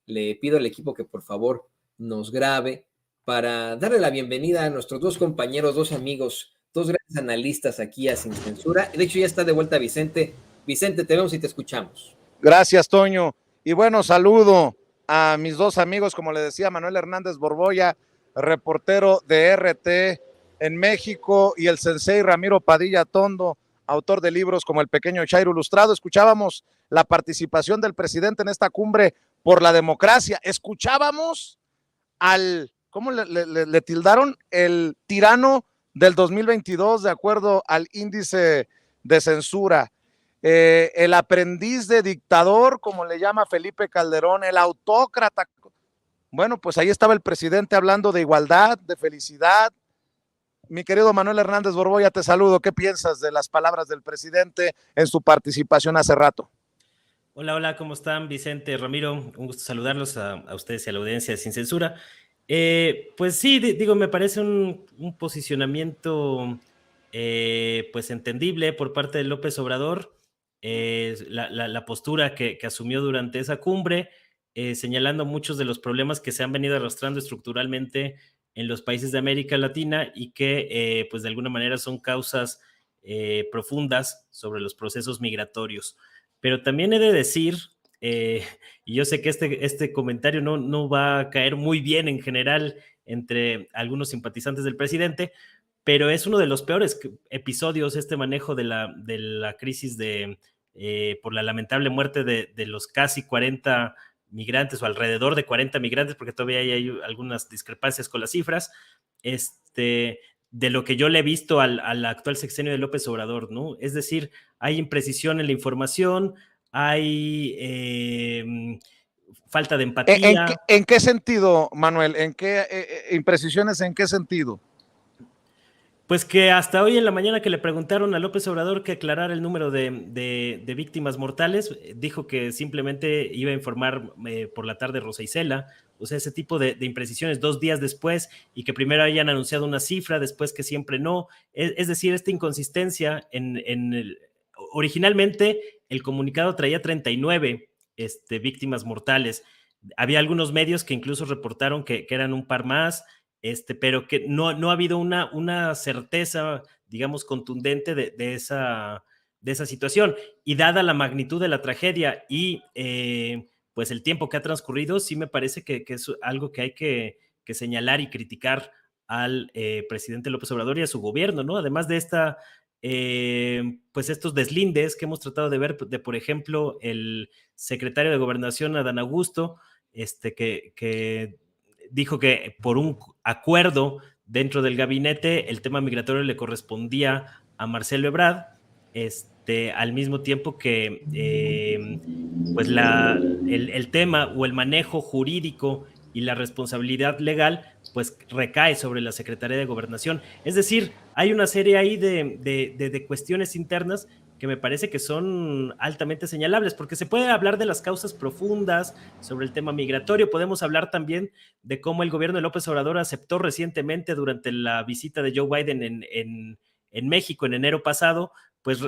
le pido al equipo que por favor nos grabe para darle la bienvenida a nuestros dos compañeros, dos amigos, dos grandes analistas aquí a Sin Censura. De hecho, ya está de vuelta Vicente. Vicente, te vemos y te escuchamos. Gracias, Toño. Y bueno, saludo a mis dos amigos, como le decía, Manuel Hernández Borboya, reportero de RT en México, y el sensei Ramiro Padilla Tondo, autor de libros como El Pequeño Chairo Ilustrado. Escuchábamos la participación del presidente en esta cumbre por la democracia. Escuchábamos al, ¿cómo le tildaron? El tirano del 2022, de acuerdo al índice de censura. El aprendiz de dictador, como le llama Felipe Calderón, el autócrata. Bueno, pues ahí estaba el presidente hablando de igualdad, de felicidad. Mi querido Manuel Hernández Borboya, te saludo. ¿Qué piensas de las palabras del presidente en su participación hace rato? Hola, hola, ¿cómo están? Vicente, Ramiro, un gusto saludarlos a ustedes y a la audiencia de Sin Censura. Pues sí, digo, me parece un posicionamiento pues entendible por parte de López Obrador, la postura que asumió durante esa cumbre, señalando muchos de los problemas que se han venido arrastrando estructuralmente en los países de América Latina y que pues de alguna manera son causas profundas sobre los procesos migratorios. Pero también he de decir, y yo sé que este comentario no va a caer muy bien en general entre algunos simpatizantes del presidente, pero es uno de los peores episodios este manejo de la crisis por la lamentable muerte de los casi 40 migrantes o alrededor de 40 migrantes, porque todavía hay algunas discrepancias con las cifras, de lo que yo le he visto al actual sexenio de López Obrador, ¿no? Es decir, hay imprecisión en la información, hay falta de empatía. ¿En qué sentido, Manuel? ¿En qué imprecisiones? ¿En qué sentido? Pues que hasta hoy en la mañana que le preguntaron a López Obrador que aclarara el número de víctimas mortales, dijo que simplemente iba a informar por la tarde Rosa Isela. O sea, ese tipo de imprecisiones 2 días después, y que primero hayan anunciado una cifra, después que siempre no. Es decir, esta inconsistencia originalmente el comunicado traía 39 víctimas mortales. Había algunos medios que incluso reportaron que eran un par más, pero que no ha habido una certeza, digamos, contundente de esa situación. Y dada la magnitud de la tragedia y pues el tiempo que ha transcurrido, sí me parece que es algo que hay que señalar y criticar al presidente López Obrador y a su gobierno, ¿no? Además de pues estos deslindes que hemos tratado de ver, por ejemplo, el secretario de Gobernación, Adán Augusto, que dijo que por un acuerdo dentro del gabinete el tema migratorio le correspondía a Marcelo Ebrard, al mismo tiempo que pues el tema o el manejo jurídico y la responsabilidad legal pues recae sobre la Secretaría de Gobernación. Es decir, hay una serie ahí de cuestiones internas que me parece que son altamente señalables, porque se puede hablar de las causas profundas sobre el tema migratorio. Podemos hablar también de cómo el gobierno de López Obrador aceptó recientemente, durante la visita de Joe Biden en México en enero pasado, pues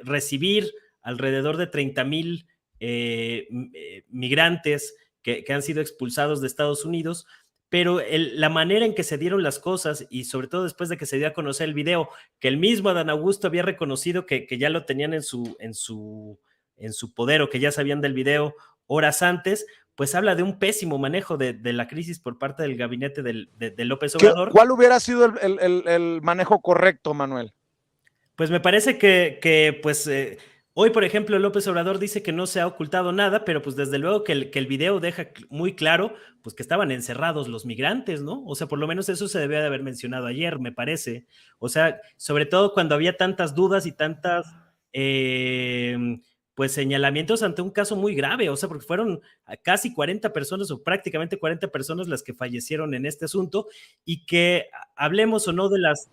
recibir alrededor de 30,000 migrantes que han sido expulsados de Estados Unidos. Pero la manera en que se dieron las cosas, y sobre todo después de que se dio a conocer el video, que el mismo Adán Augusto había reconocido que ya lo tenían en su poder, o que ya sabían del video horas antes, pues habla de un pésimo manejo de la crisis por parte del gabinete de López Obrador. ¿Cuál hubiera sido el manejo correcto, Manuel? Pues me parece que pues hoy, por ejemplo, López Obrador dice que no se ha ocultado nada, pero pues desde luego que el video deja muy claro pues que estaban encerrados los migrantes, ¿no? O sea, por lo menos eso se debía de haber mencionado ayer, me parece. O sea, sobre todo cuando había tantas dudas y tantas pues señalamientos ante un caso muy grave. O sea, porque fueron casi 40 personas o prácticamente 40 personas las que fallecieron en este asunto, y que hablemos o no de las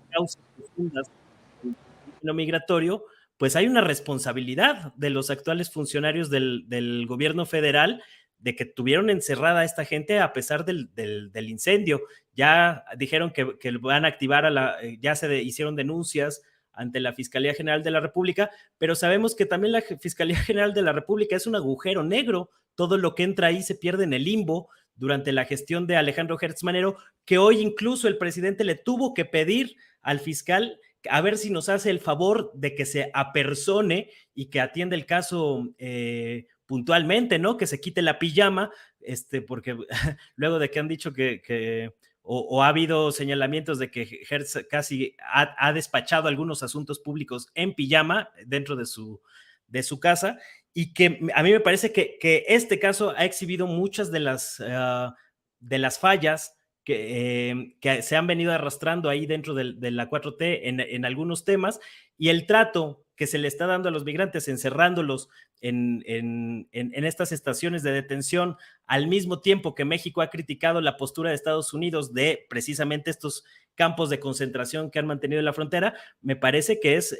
causas profundas del fenómeno migratorio, pues hay una responsabilidad de los actuales funcionarios del gobierno federal de que tuvieron encerrada a esta gente a pesar del incendio. Ya dijeron que van a activar ya se hicieron denuncias ante la Fiscalía General de la República, pero sabemos que también la Fiscalía General de la República es un agujero negro. Todo lo que entra ahí se pierde en el limbo durante la gestión de Alejandro Gertz Manero, que hoy incluso el presidente le tuvo que pedir al fiscal a ver si nos hace el favor de que se apersone y que atienda el caso puntualmente, ¿no? Que se quite la pijama, porque luego de que han dicho o ha habido señalamientos de que Hertz casi ha despachado algunos asuntos públicos en pijama dentro de su casa, y que a mí me parece que este caso ha exhibido muchas de las fallas que se han venido arrastrando ahí dentro de la 4T en algunos temas, y el trato que se le está dando a los migrantes, encerrándolos en estas estaciones de detención, al mismo tiempo que México ha criticado la postura de Estados Unidos de precisamente estos campos de concentración que han mantenido en la frontera, me parece que es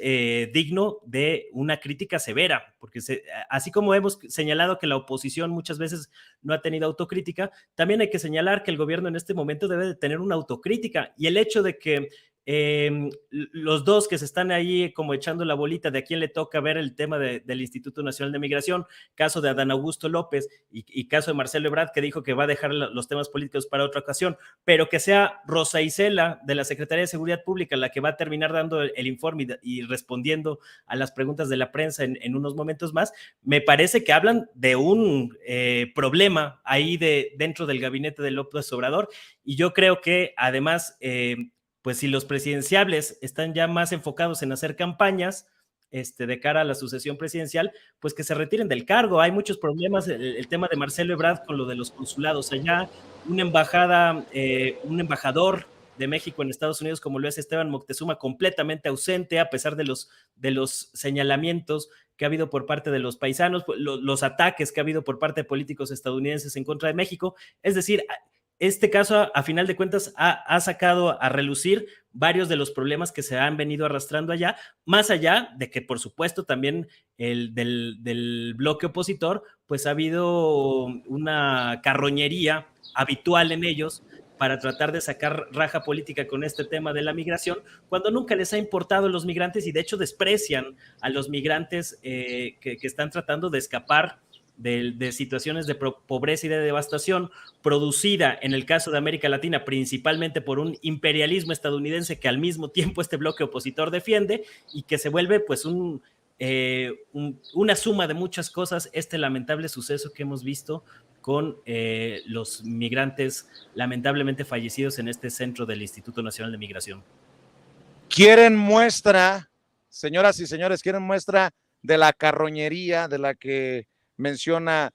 digno de una crítica severa, porque así como hemos señalado que la oposición muchas veces no ha tenido autocrítica, también hay que señalar que el gobierno en este momento debe de tener una autocrítica, y el hecho de que los dos que se están ahí como echando la bolita de a quién le toca ver el tema del Instituto Nacional de Migración, caso de Adán Augusto López y caso de Marcelo Ebrard, que dijo que va a dejar los temas políticos para otra ocasión, pero que sea Rosa Isela de la Secretaría de Seguridad Pública la que va a terminar dando el informe y respondiendo a las preguntas de la prensa en unos momentos más, me parece que hablan de un problema ahí dentro del gabinete de López Obrador, y yo creo que además pues si los presidenciables están ya más enfocados en hacer campañas de cara a la sucesión presidencial, pues que se retiren del cargo. Hay muchos problemas, el tema de Marcelo Ebrard con lo de los consulados allá, un embajador de México en Estados Unidos como lo es Esteban Moctezuma, completamente ausente a pesar de los señalamientos que ha habido por parte de los paisanos, los ataques que ha habido por parte de políticos estadounidenses en contra de México. Es decir, este caso, a final de cuentas, ha sacado a relucir varios de los problemas que se han venido arrastrando allá, más allá de que, por supuesto, también del bloque opositor, pues ha habido una carroñería habitual en ellos para tratar de sacar raja política con este tema de la migración, cuando nunca les ha importado los migrantes, y de hecho desprecian a los migrantes que están tratando de escapar de situaciones de pobreza y de devastación producida en el caso de América Latina principalmente por un imperialismo estadounidense que al mismo tiempo este bloque opositor defiende, y que se vuelve pues una suma de muchas cosas este lamentable suceso que hemos visto con los migrantes lamentablemente fallecidos en este centro del Instituto Nacional de Migración. ¿Quieren muestra, señoras y señores, quieren muestra de la carroñería de la que menciona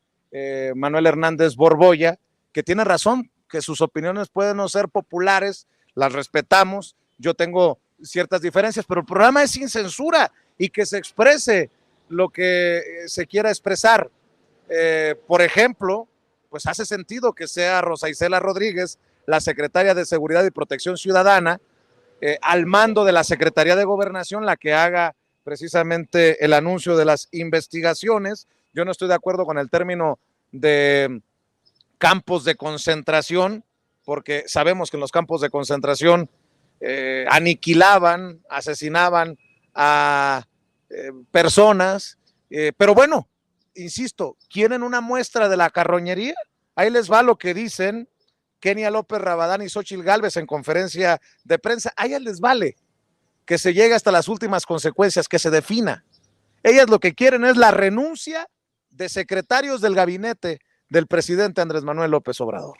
Manuel Hernández Borboya, que tiene razón, que sus opiniones pueden no ser populares, las respetamos, yo tengo ciertas diferencias, pero el programa es sin censura y que se exprese lo que se quiera expresar. Por ejemplo, pues hace sentido que sea Rosa Isela Rodríguez, la secretaria de Seguridad y Protección Ciudadana, al mando de la Secretaría de Gobernación, la que haga precisamente el anuncio de las investigaciones. Yo no estoy de acuerdo con el término de campos de concentración, porque sabemos que en los campos de concentración aniquilaban, asesinaban a personas, pero bueno, insisto, ¿quieren una muestra de la carroñería? Ahí les va lo que dicen Kenia López Rabadán y Xóchitl Gálvez en conferencia de prensa. A ellas les vale que se llegue hasta las últimas consecuencias, que se defina. Ellas lo que quieren es la renuncia de secretarios del gabinete del presidente Andrés Manuel López Obrador.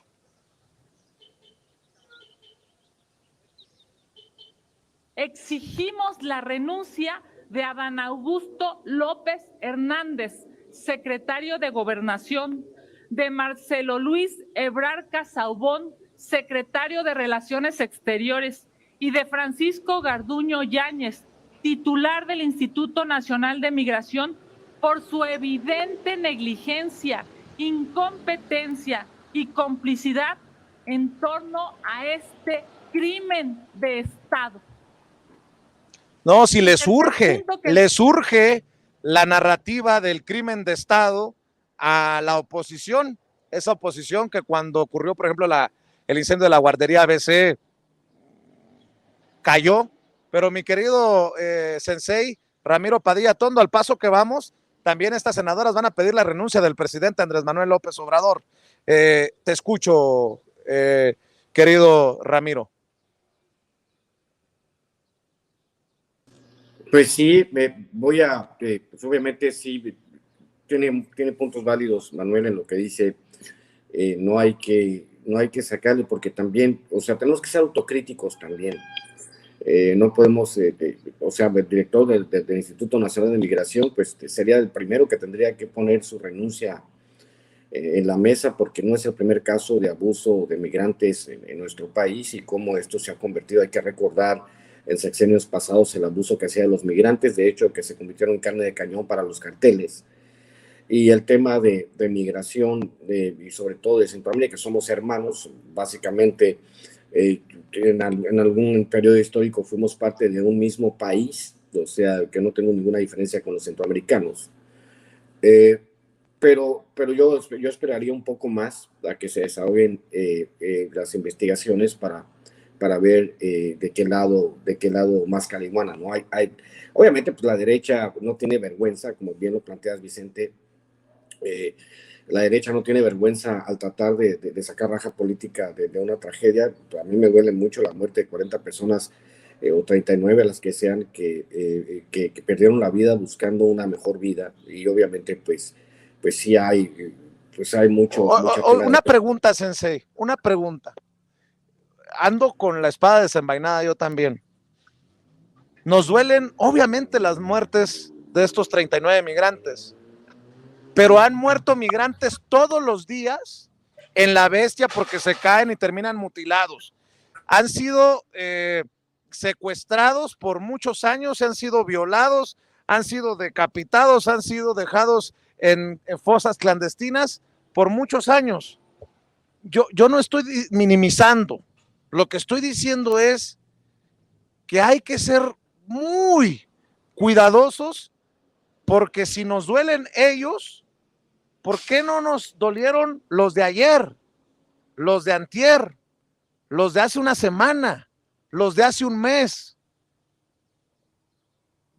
Exigimos la renuncia de Adán Augusto López Hernández, secretario de Gobernación, de Marcelo Luis Ebrard Casaubon, secretario de Relaciones Exteriores, y de Francisco Garduño Yáñez, titular del Instituto Nacional de Migración, por su evidente negligencia, incompetencia y complicidad en torno a este crimen de Estado. No, si les urge la narrativa del crimen de Estado a la oposición, esa oposición que cuando ocurrió, por ejemplo, el incendio de la guardería ABC, cayó pero mi querido sensei Ramiro Padilla Tondo, al paso que vamos, también estas senadoras van a pedir la renuncia del presidente Andrés Manuel López Obrador. Te escucho, querido Ramiro. Pues sí, pues obviamente sí, tiene puntos válidos Manuel en lo que dice. No hay que sacarle, porque también, o sea, tenemos que ser autocríticos también. No podemos, o sea, el director del Instituto Nacional de Migración, pues sería el primero que tendría que poner su renuncia en la mesa, porque no es el primer caso de abuso de migrantes en nuestro país, y cómo esto se ha convertido. Hay que recordar en sexenios pasados el abuso que hacían los migrantes, de hecho, que se convirtieron en carne de cañón para los carteles. Y el tema de migración, y sobre todo de Centroamérica, que somos hermanos, básicamente, en algún periodo histórico fuimos parte de un mismo país, o sea, que no tengo ninguna diferencia con los centroamericanos. Pero yo esperaría un poco más a que se desahoguen las investigaciones para ver de qué lado más caliguana, ¿no? Obviamente, pues la derecha no tiene vergüenza, como bien lo planteas, Vicente. La derecha no tiene vergüenza al tratar de sacar raja política de una tragedia. A mí me duele mucho la muerte de 40 personas o 39, las que sean, que perdieron la vida buscando una mejor vida. Y obviamente, pues sí hay mucha pena. Una pregunta, sensei, una pregunta. Ando con la espada desenvainada yo también. Nos duelen, obviamente, las muertes de estos 39 migrantes, pero han muerto migrantes todos los días en la bestia, porque se caen y terminan mutilados. Han sido secuestrados por muchos años, han sido violados, han sido decapitados, han sido dejados en fosas clandestinas por muchos años. Yo no estoy minimizando. Lo que estoy diciendo es que hay que ser muy cuidadosos, porque si nos duelen ellos, ¿por qué no nos dolieron los de ayer, los de antier, los de hace una semana, los de hace un mes?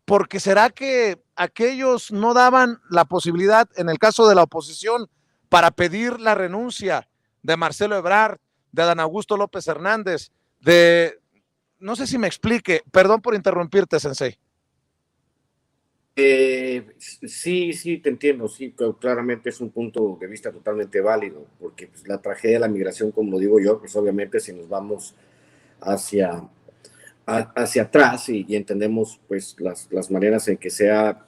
Porque será que aquellos no daban la posibilidad, en el caso de la oposición, para pedir la renuncia de Marcelo Ebrard, de Adán Augusto López Hernández, no sé si me explique, perdón por interrumpirte, sensei. Sí, te entiendo, sí, claramente es un punto de vista totalmente válido, porque pues, la tragedia de la migración, como lo digo yo, pues obviamente si nos vamos hacia atrás y entendemos pues las maneras en que se ha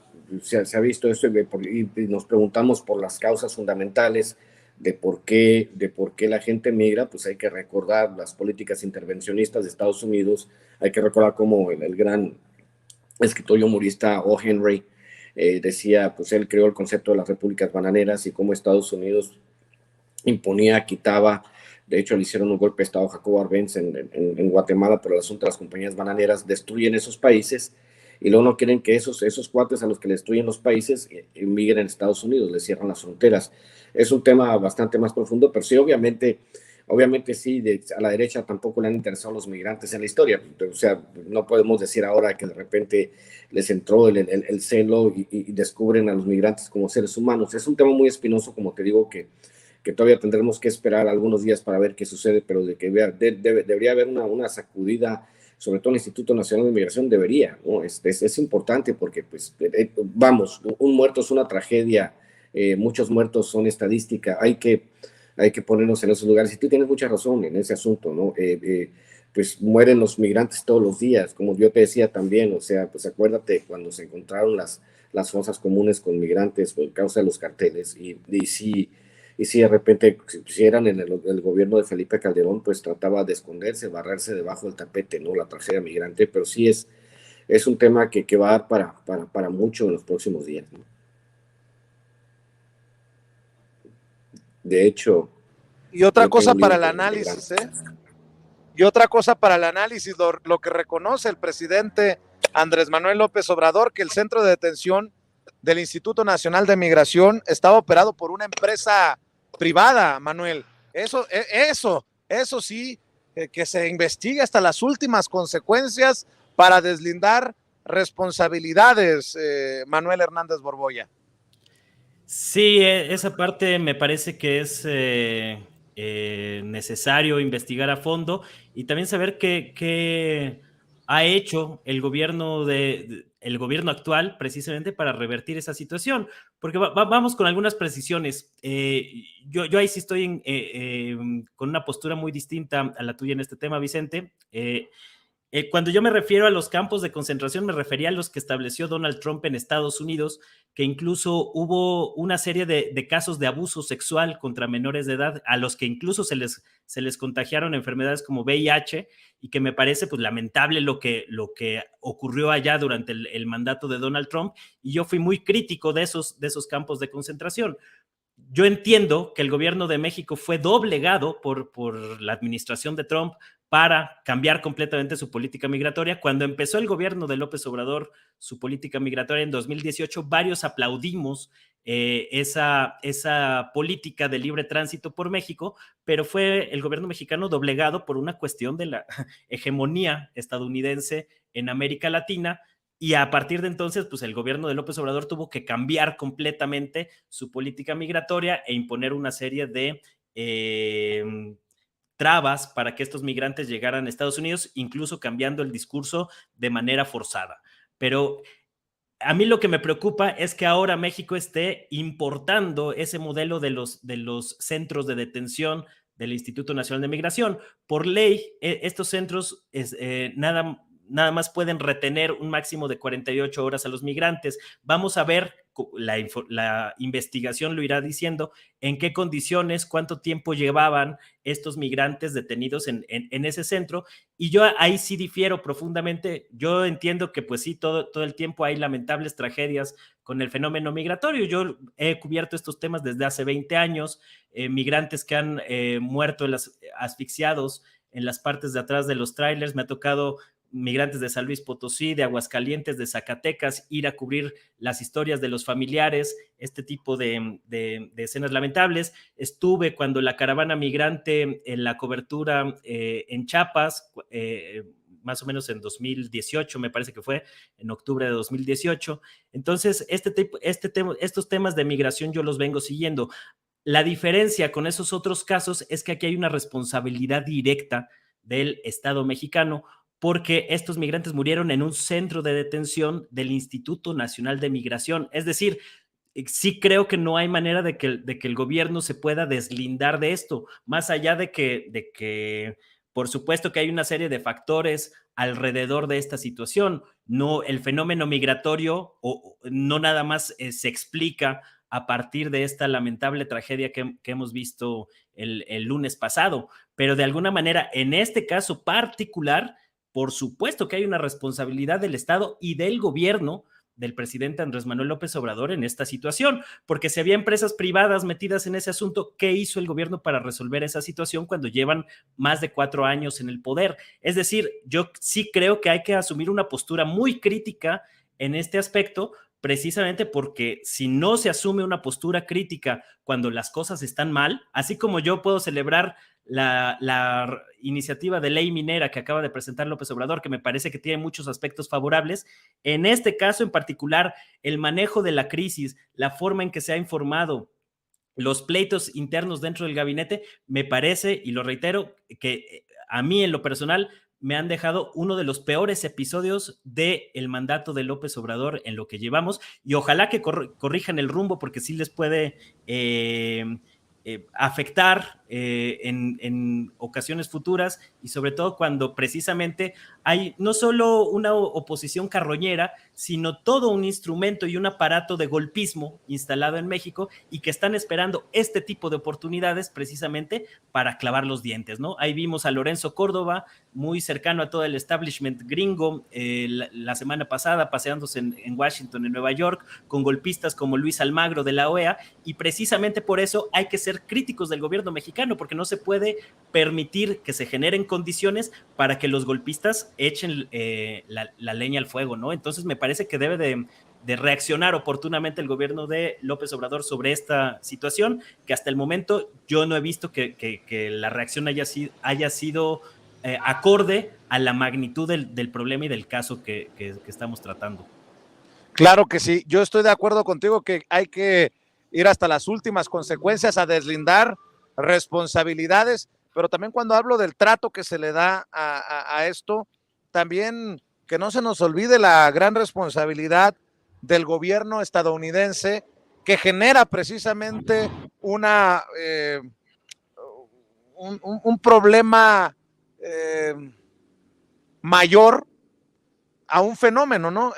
visto esto, y nos preguntamos por las causas fundamentales de por qué la gente migra, pues hay que recordar las políticas intervencionistas de Estados Unidos. Hay que recordar cómo el gran escritor y humorista O. Henry decía, pues él creó el concepto de las repúblicas bananeras, y cómo Estados Unidos imponía, quitaba. De hecho, le hicieron un golpe de Estado a Jacobo Arbenz en Guatemala por el asunto de las compañías bananeras. Destruyen esos países y luego no quieren que esos cuates a los que le destruyen los países inmigren a Estados Unidos, les cierran las fronteras. Es un tema bastante más profundo, pero sí, obviamente sí, a la derecha tampoco le han interesado los migrantes en la historia. O sea, no podemos decir ahora que de repente les entró el celo y descubren a los migrantes como seres humanos. Es un tema muy espinoso, como te digo, que todavía tendremos que esperar algunos días para ver qué sucede, pero debería haber una sacudida, sobre todo el Instituto Nacional de Migración debería, ¿no? Es importante, porque, pues, vamos, un muerto es una tragedia, muchos muertos son estadística, hay que ponernos en esos lugares, y tú tienes mucha razón en ese asunto, ¿no? Pues mueren los migrantes todos los días, como yo te decía también, o sea, pues acuérdate cuando se encontraron las fosas comunes con migrantes por causa de los carteles, y si de repente eran en el gobierno de Felipe Calderón, pues trataba de esconderse, barrerse debajo del tapete, ¿no? La tragedia migrante, pero sí es un tema que va a dar para mucho en los próximos días, ¿no? De hecho. Y otra cosa para el análisis, Y otra cosa para el análisis, lo que reconoce el presidente Andrés Manuel López Obrador, que el centro de detención del Instituto Nacional de Migración estaba operado por una empresa privada, Manuel. Eso sí, que se investigue hasta las últimas consecuencias, para deslindar responsabilidades, Manuel Hernández Borboya. Sí, esa parte me parece que es necesario investigar a fondo y también saber qué ha hecho el gobierno el gobierno actual precisamente para revertir esa situación, porque vamos con algunas precisiones. Yo ahí sí estoy con una postura muy distinta a la tuya en este tema, Vicente. Cuando yo me refiero a los campos de concentración, me refería a los que estableció Donald Trump en Estados Unidos, que incluso hubo una serie de casos de abuso sexual contra menores de edad, a los que incluso se les contagiaron enfermedades como VIH, y que me parece pues lamentable lo que ocurrió allá durante el mandato de Donald Trump, y yo fui muy crítico de esos campos de concentración. Yo entiendo que el gobierno de México fue doblegado por la administración de Trump para cambiar completamente su política migratoria. Cuando empezó el gobierno de López Obrador, su política migratoria en 2018, varios aplaudimos esa política de libre tránsito por México, pero fue el gobierno mexicano doblegado por una cuestión de la hegemonía estadounidense en América Latina. Y a partir de entonces, pues el gobierno de López Obrador tuvo que cambiar completamente su política migratoria e imponer una serie de trabas para que estos migrantes llegaran a Estados Unidos, incluso cambiando el discurso de manera forzada. Pero a mí lo que me preocupa es que ahora México esté importando ese modelo de los centros de detención del Instituto Nacional de Migración. Por ley, estos centros nada más pueden retener un máximo de 48 horas a los migrantes. Vamos a ver, la investigación lo irá diciendo, en qué condiciones, cuánto tiempo llevaban estos migrantes detenidos en ese centro. Y yo ahí sí difiero profundamente. Yo entiendo que pues sí, todo el tiempo hay lamentables tragedias con el fenómeno migratorio. Yo he cubierto estos temas desde hace 20 años, migrantes que han muerto asfixiados en las partes de atrás de los trailers. Me ha tocado migrantes de San Luis Potosí, de Aguascalientes, de Zacatecas, ir a cubrir las historias de los familiares, este tipo de escenas lamentables. Estuve cuando la caravana migrante en la cobertura en Chiapas, más o menos en 2018, me parece que fue en octubre de 2018. Entonces, estos temas de migración yo los vengo siguiendo. La diferencia con esos otros casos es que aquí hay una responsabilidad directa del Estado mexicano, porque estos migrantes murieron en un centro de detención del Instituto Nacional de Migración. Es decir, sí creo que no hay manera de que el gobierno se pueda deslindar de esto, más allá de que por supuesto que hay una serie de factores alrededor de esta situación. No, el fenómeno migratorio no nada más se explica a partir de esta lamentable tragedia que hemos visto el lunes pasado, pero de alguna manera en este caso particular, por supuesto que hay una responsabilidad del Estado y del gobierno del presidente Andrés Manuel López Obrador en esta situación, porque si había empresas privadas metidas en ese asunto, ¿qué hizo el gobierno para resolver esa situación cuando llevan más de 4 años en el poder? Es decir, yo sí creo que hay que asumir una postura muy crítica en este aspecto, precisamente porque si no se asume una postura crítica cuando las cosas están mal, así como yo puedo celebrar la iniciativa de ley minera que acaba de presentar López Obrador, que me parece que tiene muchos aspectos favorables. En este caso en particular, el manejo de la crisis, la forma en que se ha informado, los pleitos internos dentro del gabinete, me parece, y lo reitero, que a mí en lo personal me han dejado uno de los peores episodios del mandato de López Obrador en lo que llevamos, y ojalá que corrijan el rumbo, porque sí les puede afectar en ocasiones futuras, y sobre todo cuando precisamente hay no solo una oposición carroñera, sino todo un instrumento y un aparato de golpismo instalado en México, y que están esperando este tipo de oportunidades precisamente para clavar los dientes, ¿no? Ahí vimos a Lorenzo Córdoba, muy cercano a todo el establishment gringo, la semana pasada paseándose en Washington, en Nueva York, con golpistas como Luis Almagro de la OEA, y precisamente por eso hay que ser críticos del gobierno mexicano, porque no se puede permitir que se generen condiciones para que los golpistas echen la leña al fuego, ¿no? Entonces me parece que debe de reaccionar oportunamente el gobierno de López Obrador sobre esta situación, que hasta el momento yo no he visto que la reacción haya sido acorde a la magnitud del problema y del caso que estamos tratando. Claro que sí, yo estoy de acuerdo contigo que hay que ir hasta las últimas consecuencias, a deslindar responsabilidades, pero también cuando hablo del trato que se le da a esto, también que no se nos olvide la gran responsabilidad del gobierno estadounidense, que genera precisamente un problema mayor a un fenómeno, ¿no?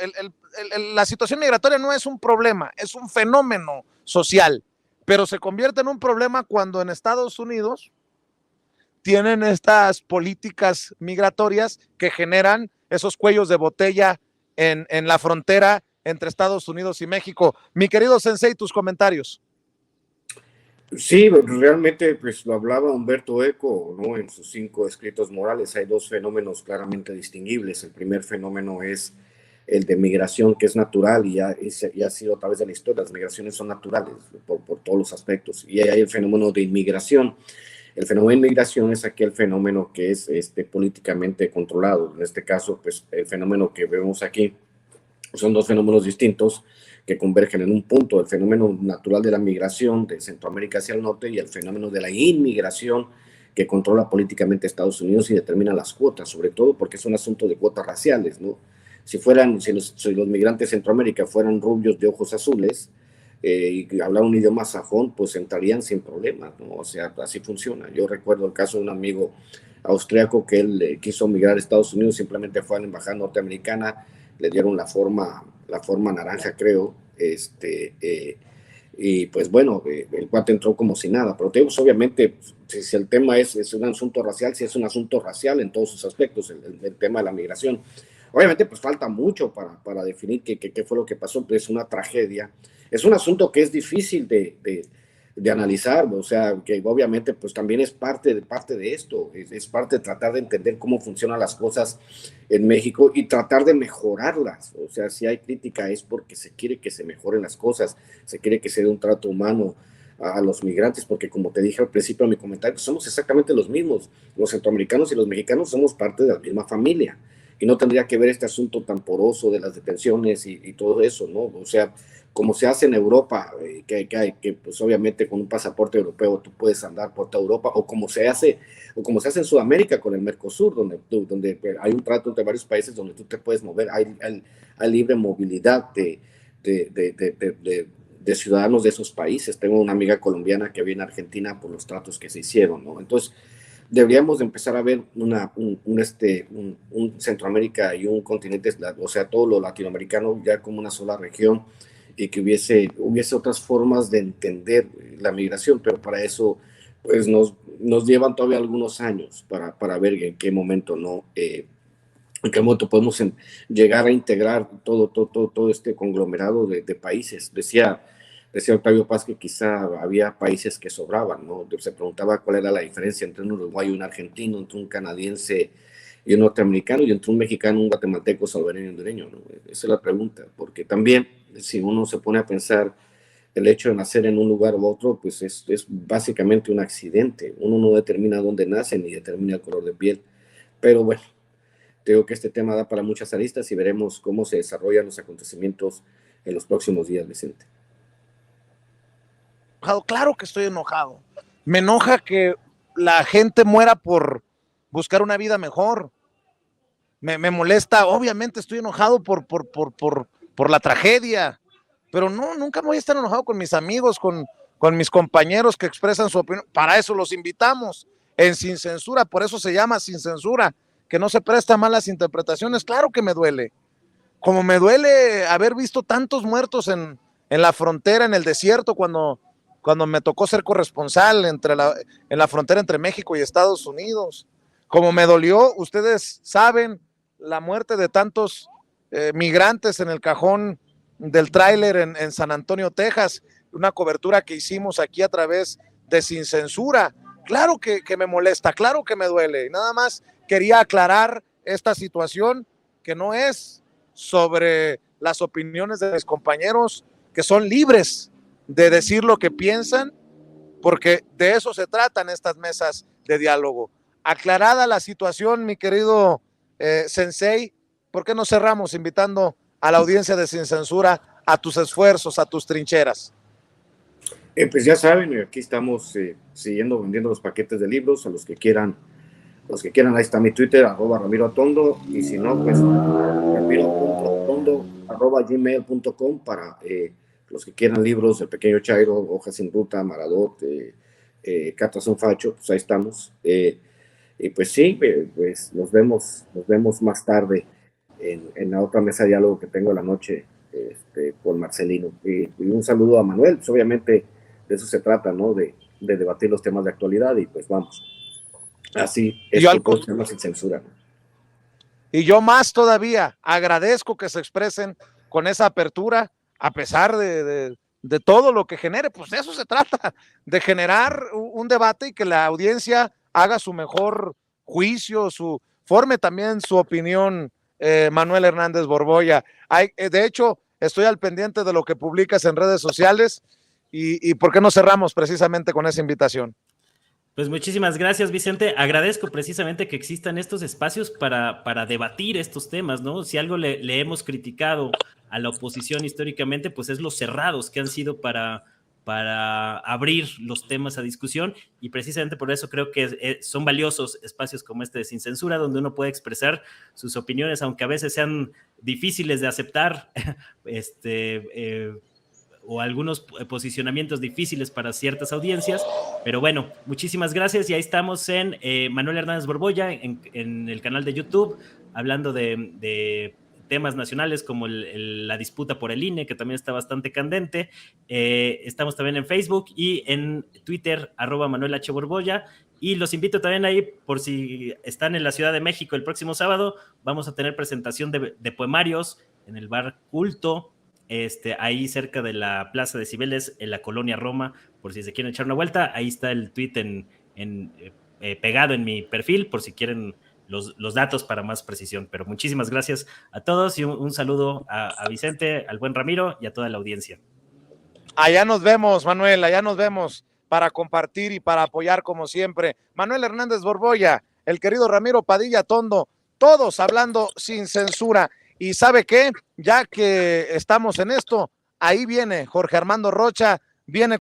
La situación migratoria no es un problema, es un fenómeno social, pero se convierte en un problema cuando en Estados Unidos tienen estas políticas migratorias que generan esos cuellos de botella en la frontera entre Estados Unidos y México. Mi querido Sensei, tus comentarios. Sí, realmente pues lo hablaba Humberto Eco, ¿no? En sus 5 escritos morales hay 2 fenómenos claramente distinguibles. El primer fenómeno es el de migración, que es natural y ya ha sido a través de la historia. Las migraciones son naturales por todos los aspectos. Y hay el fenómeno de inmigración. El fenómeno de inmigración es aquel fenómeno que es políticamente controlado. En este caso, pues el fenómeno que vemos aquí son 2 fenómenos distintos que convergen en un punto: el fenómeno natural de la migración de Centroamérica hacia el norte y el fenómeno de la inmigración que controla políticamente Estados Unidos y determina las cuotas, sobre todo porque es un asunto de cuotas raciales, ¿no? Si los migrantes de Centroamérica fueran rubios de ojos azules y hablaran un idioma sajón, pues entrarían sin problemas, ¿no? O sea, así funciona. Yo recuerdo el caso de un amigo austriaco que él quiso migrar a Estados Unidos, simplemente fue a la embajada norteamericana, le dieron la forma naranja, creo, y pues bueno, el cuate entró como si nada, pero pues, obviamente, si el tema es un asunto racial, si es un asunto racial en todos sus aspectos, el tema de la migración, obviamente pues falta mucho para definir qué fue lo que pasó, pero es una tragedia, es un asunto que es difícil de analizar, o sea, que obviamente pues también es parte de esto, es parte de tratar de entender cómo funcionan las cosas en México y tratar de mejorarlas. O sea, si hay crítica es porque se quiere que se mejoren las cosas, se quiere que se dé un trato humano a los migrantes, porque como te dije al principio de mi comentario, somos exactamente los mismos, los centroamericanos y los mexicanos somos parte de la misma familia, y no tendría que ver este asunto tan poroso de las detenciones y todo eso, ¿no? O sea, como se hace en Europa, que pues obviamente con un pasaporte europeo tú puedes andar por toda Europa, o como se hace en Sudamérica con el Mercosur, donde hay un trato entre varios países donde tú te puedes mover, hay libre movilidad de ciudadanos de esos países. Tengo una amiga colombiana que viene a Argentina por los tratos que se hicieron, ¿no? Entonces, deberíamos de empezar a ver un Centroamérica y un continente, o sea, todo lo latinoamericano ya como una sola región, y que hubiese otras formas de entender la migración, pero para eso pues nos llevan todavía algunos años para ver en qué momento podemos llegar a integrar todo este conglomerado de países. Decía Octavio Paz que quizá había países que sobraban, ¿no? Se preguntaba cuál era la diferencia entre un uruguayo y un argentino, entre un canadiense y un norteamericano, y entre un mexicano, un guatemalteco, salvadoreño y hondureño, ¿no? Esa es la pregunta, porque también si uno se pone a pensar, el hecho de nacer en un lugar u otro, pues es básicamente un accidente. Uno no determina dónde nace ni determina el color de piel. Pero bueno, creo que este tema da para muchas aristas y veremos cómo se desarrollan los acontecimientos en los próximos días, Vicente. Claro que estoy enojado. Me enoja que la gente muera por buscar una vida mejor. Me molesta, obviamente estoy enojado por la tragedia, pero no, nunca me voy a estar enojado con mis amigos, con mis compañeros que expresan su opinión. Para eso los invitamos en Sin Censura, por eso se llama Sin Censura, que no se presta a malas interpretaciones. Claro que me duele, como me duele haber visto tantos muertos en la frontera, en el desierto, cuando me tocó ser corresponsal en la frontera entre México y Estados Unidos. Como me dolió, ustedes saben, la muerte de tantos migrantes en el cajón del tráiler en San Antonio, Texas, una cobertura que hicimos aquí a través de Sin Censura. Claro que me molesta, claro que me duele, y nada más quería aclarar esta situación, que no es sobre las opiniones de mis compañeros, que son libres de decir lo que piensan, porque de eso se tratan estas mesas de diálogo. aclarada la situación, mi querido Sensei, ¿por qué no cerramos invitando a la audiencia de Sin Censura a tus esfuerzos, a tus trincheras? Pues ya saben, aquí estamos siguiendo vendiendo los paquetes de libros a los que quieran, ahí está mi Twitter, @RamiroAtondo, y si no, pues ramiro.atondo@gmail.com para los que quieran libros, El Pequeño Chairo, Hojas sin Ruta, Maradot, Cartas a un Facho, pues ahí estamos. Y pues sí, pues nos vemos más tarde en la otra mesa de diálogo que tengo la noche con Marcelino. Y un saludo a Manuel, pues obviamente de eso se trata, ¿no? De debatir los temas de actualidad, y pues vamos. Así es, todo se llama Sin Censura. Y yo más todavía agradezco que se expresen con esa apertura, a pesar de todo lo que genere. Pues de eso se trata, de generar un debate y que la audiencia haga su mejor juicio, forme también su opinión. Manuel Hernández Borboya, de hecho estoy al pendiente de lo que publicas en redes sociales, y ¿por qué no cerramos precisamente con esa invitación? Pues muchísimas gracias, Vicente. Agradezco precisamente que existan estos espacios para debatir estos temas, ¿no? Si algo le hemos criticado a la oposición históricamente, pues es los cerrados que han sido para abrir los temas a discusión, y precisamente por eso creo que son valiosos espacios como este de Sin Censura, donde uno puede expresar sus opiniones, aunque a veces sean difíciles de aceptar, o algunos posicionamientos difíciles para ciertas audiencias, pero bueno, muchísimas gracias, y ahí estamos en Manuel Hernández Borboya, en el canal de YouTube, hablando de temas nacionales como la disputa por el INE, que también está bastante candente. Estamos también en Facebook y en Twitter, @Manuel H. Borboya, y los invito también ahí, por si están en la Ciudad de México el próximo sábado, vamos a tener presentación de poemarios en el bar Culto, ahí cerca de la Plaza de Cibeles, en la Colonia Roma, por si se quieren echar una vuelta. Ahí está el tweet pegado en mi perfil, por si quieren los datos para más precisión. Pero muchísimas gracias a todos, y un saludo a Vicente, al buen Ramiro y a toda la audiencia. Allá nos vemos, Manuel, allá nos vemos para compartir y para apoyar como siempre. Manuel Hernández Borboya, el querido Ramiro Padilla Tondo, todos hablando sin censura. Y ¿sabe qué? Ya que estamos en esto, ahí viene Jorge Armando Rocha, viene